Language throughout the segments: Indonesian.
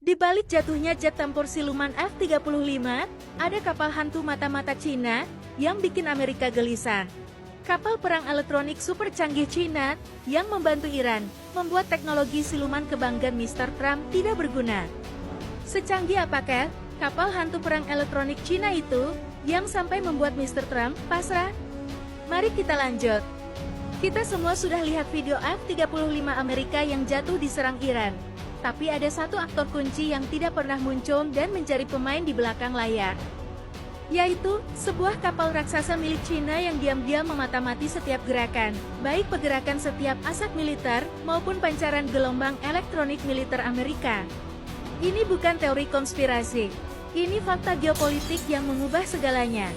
Di balik jatuhnya jet tempur siluman F-35, ada kapal hantu mata-mata Cina yang bikin Amerika gelisah. Kapal perang elektronik super canggih Cina yang membantu Iran membuat teknologi siluman kebanggaan Mr. Trump tidak berguna. Secanggih apakah kapal hantu perang elektronik Cina itu yang sampai membuat Mr. Trump pasrah? Mari kita lanjut. Kita semua sudah lihat video F-35 Amerika yang jatuh diserang Iran. Tapi ada satu aktor kunci yang tidak pernah muncul dan menjadi pemain di belakang layar. Yaitu, sebuah kapal raksasa milik Cina yang diam-diam memata-mati setiap gerakan, baik pergerakan setiap aset militer, maupun pancaran gelombang elektronik militer Amerika. Ini bukan teori konspirasi. Ini fakta geopolitik yang mengubah segalanya.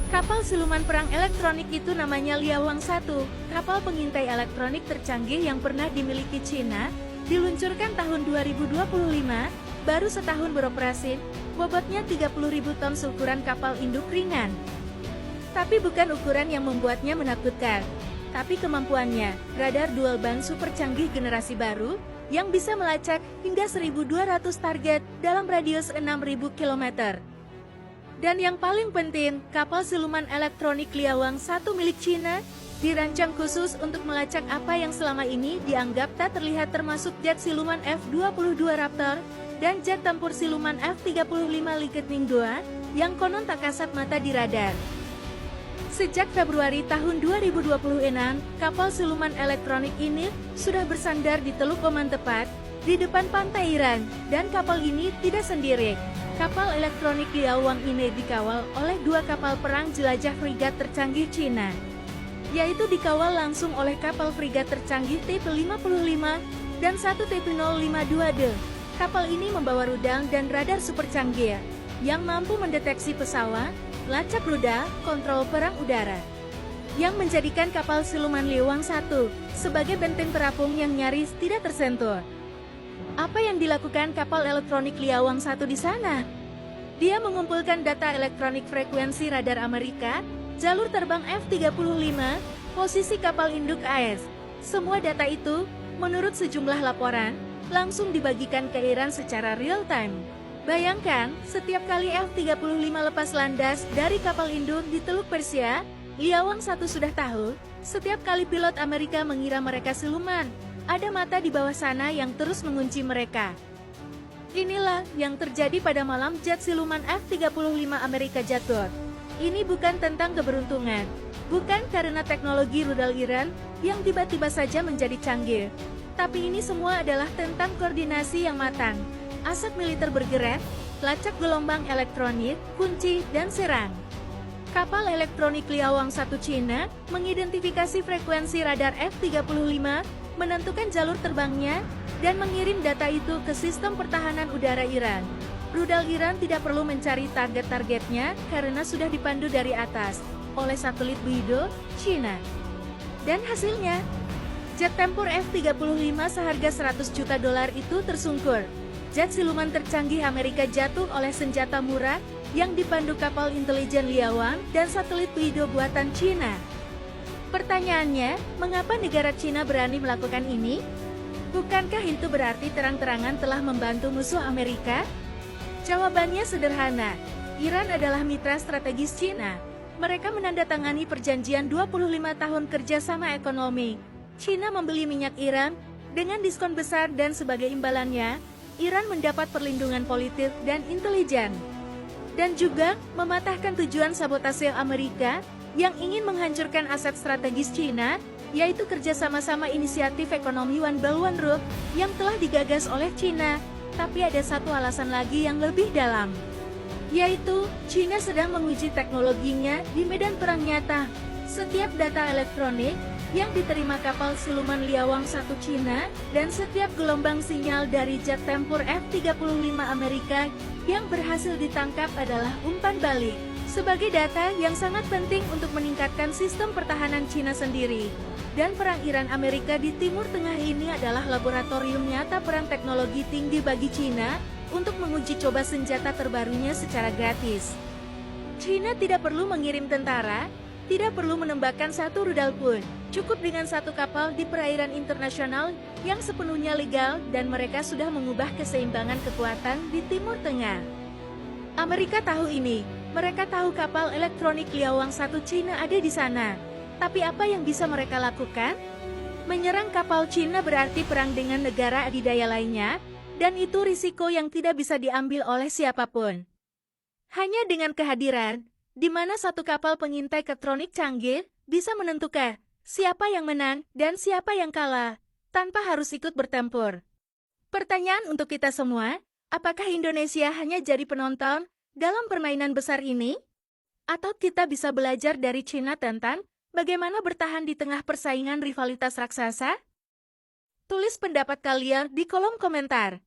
Kapal siluman perang elektronik itu namanya Liawang 1, kapal pengintai elektronik tercanggih yang pernah dimiliki Cina, diluncurkan tahun 2025, baru setahun beroperasi, bobotnya 30.000 ton seukuran kapal induk ringan. Tapi bukan ukuran yang membuatnya menakutkan, tapi kemampuannya, radar dual band super canggih generasi baru, yang bisa melacak hingga 1.200 target dalam radius 6.000 km. Dan yang paling penting, kapal siluman elektronik Liawang 1 milik Cina, dirancang khusus untuk melacak apa yang selama ini dianggap tak terlihat termasuk jet siluman F-22 Raptor, dan jet tempur siluman F-35 Lightning II, yang konon tak kasat mata di radar. Sejak Februari tahun 2026, kapal siluman elektronik ini sudah bersandar di Teluk Oman tepat, di depan pantai Iran, dan kapal ini tidak sendiri. Kapal elektronik Liawang ini dikawal oleh dua kapal perang jelajah frigat tercanggih Cina, yaitu dikawal langsung oleh kapal frigat tercanggih TP-55 dan satu TP-052D. Kapal ini membawa rudal dan radar super canggih yang mampu mendeteksi pesawat, lacak rudal, kontrol perang udara, yang menjadikan kapal siluman Liawang 1 sebagai benteng terapung yang nyaris tidak tersentuh. Apa yang dilakukan kapal elektronik Liawang 1 di sana? Dia mengumpulkan data elektronik frekuensi radar Amerika, jalur terbang F-35, posisi kapal induk AS. Semua data itu, menurut sejumlah laporan, langsung dibagikan ke Iran secara real-time. Bayangkan, setiap kali F-35 lepas landas dari kapal induk di Teluk Persia, Liawang 1 sudah tahu, setiap kali pilot Amerika mengira mereka siluman, ada mata di bawah sana yang terus mengunci mereka. Inilah yang terjadi pada malam jet siluman F-35 Amerika jatuh. Ini bukan tentang keberuntungan, bukan karena teknologi rudal Iran yang tiba-tiba saja menjadi canggih. Tapi ini semua adalah tentang koordinasi yang matang, aset militer bergerak, lacak gelombang elektronik, kunci, dan serang. Kapal elektronik Liawang 1 Cina mengidentifikasi frekuensi radar F-35, menentukan jalur terbangnya, dan mengirim data itu ke sistem pertahanan udara Iran. Rudal Iran tidak perlu mencari target-targetnya karena sudah dipandu dari atas oleh satelit Beidou, Cina. Dan hasilnya, jet tempur F-35 seharga $100 juta itu tersungkur. Jet siluman tercanggih Amerika jatuh oleh senjata murah yang dipandu kapal intelijen Liawang dan satelit Beidou buatan Cina. Pertanyaannya, mengapa negara Cina berani melakukan ini? Bukankah itu berarti terang-terangan telah membantu musuh Amerika? Jawabannya sederhana, Iran adalah mitra strategis Cina. Mereka menandatangani perjanjian 25 tahun kerjasama ekonomi. Cina membeli minyak Iran dengan diskon besar dan sebagai imbalannya, Iran mendapat perlindungan politik dan intelijen. Dan juga mematahkan tujuan sabotase Amerika yang ingin menghancurkan aset strategis Cina, yaitu kerjasama-sama inisiatif ekonomi One Belt One Road yang telah digagas oleh Cina. Tapi ada satu alasan lagi yang lebih dalam, yaitu Cina sedang menguji teknologinya di medan perang nyata. Setiap data elektronik yang diterima kapal siluman Liawang 1 Cina dan setiap gelombang sinyal dari jet tempur F-35 Amerika yang berhasil ditangkap adalah umpan balik sebagai data yang sangat penting untuk meningkatkan sistem pertahanan Cina sendiri. Dan perang Iran-Amerika di Timur Tengah ini adalah laboratorium nyata perang teknologi tinggi bagi Cina untuk menguji coba senjata terbarunya secara gratis. Cina tidak perlu mengirim tentara, tidak perlu menembakkan satu rudal pun, cukup dengan satu kapal di perairan internasional yang sepenuhnya legal dan mereka sudah mengubah keseimbangan kekuatan di Timur Tengah. Amerika tahu ini, mereka tahu kapal elektronik Liawang 1 Cina ada di sana. Tapi apa yang bisa mereka lakukan? Menyerang kapal Cina berarti perang dengan negara adidaya lainnya, dan itu risiko yang tidak bisa diambil oleh siapapun. Hanya dengan kehadiran, di mana satu kapal pengintai elektronik canggih bisa menentukan siapa yang menang dan siapa yang kalah, tanpa harus ikut bertempur. Pertanyaan untuk kita semua, apakah Indonesia hanya jadi penonton dalam permainan besar ini? Atau kita bisa belajar dari Cina tentang bagaimana bertahan di tengah persaingan rivalitas raksasa? Tulis pendapat kalian di kolom komentar.